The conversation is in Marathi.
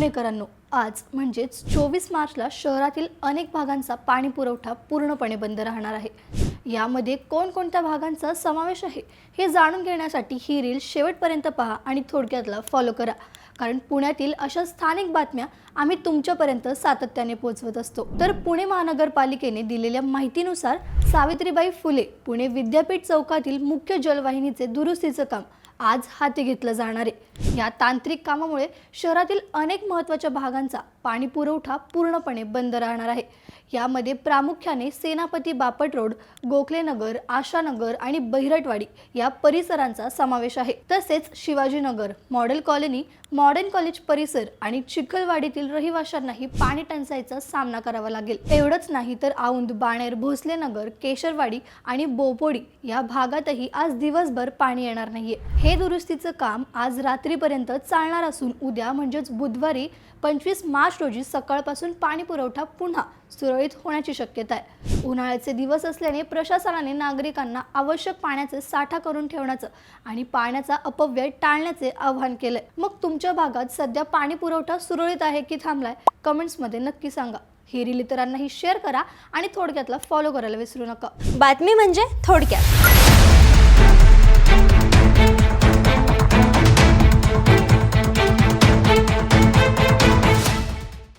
पुणेकरांनो, आज म्हणजेच 24 मार्चला शहरातील अनेक भागांचा पाणी पुरवठा पूर्णपणे बंद राहणार आहे। यामध्ये कोणकोणत्या भागांचा समावेश आहे हे जाणून घेण्यासाठी ही रील शेवटपर्यंत पहा आणि थोडक्यातला फॉलो करा, कारण पुण्यातील अशा स्थानिक बातम्या आम्ही तुमच्यापर्यंत सातत्याने पोहोचवत असतो। तर पुणे महानगरपालिकेने दिलेल्या माहितीनुसार सावित्रीबाई फुले पुणे विद्यापीठ चौकातील मुख्य जलवाहिनीचे दुरुस्तीचे काम आज हाती घेतलं जाणार आहे। या तांत्रिक कामामुळे शहरातील अनेक महत्त्वाच्या भागांचा पाणी पुरवठा पूर्णपणे बंद राहणार आहे। यामध्ये प्रामुख्याने सेनापती बापट रोड, गोखले नगर, आशानगर आणि बहिरटवाडी या परिसरांचा समावेश आहे। तसेच Shivajinagar, model colony, modern college परिसर आणि चिखलवाडीतील रहिवाशांनाही पाणी टंचाईचा सामना करावा लागेल। एवढंच नाही तर औंध, बाणेर, भोसले नगर, केशरवाडी आणि बोपोडी या भागातही आज दिवसभर पाणी येणार नाहीये। हे दुरुस्तीचं काम आज रात्रीपर्यंत चालणार असून उद्या म्हणजेच बुधवारी 25 मार्च रोजी सकाळपासून पाणी पुरवठा पुन्हा सुरळीत होण्याची शक्यता आहे। उन्हाळ्याचे दिवस असल्याने प्रशासनाने नागरिकांना आवश्यक पाण्याचे साठा करून ठेवण्याचं आणि पाण्याचा अपव्यय टाळण्याचे आवाहन केलंय। मग तुमच्या भागात सध्या पाणी पुरवठा सुरळीत आहे की थांबलाय, कमेंट्समध्ये नक्की सांगा। ही रील इतरांनाही शेअर करा आणि थोडक्यातला फॉलो करायला विसरू नका। बातमी म्हणजे थोडक्यात।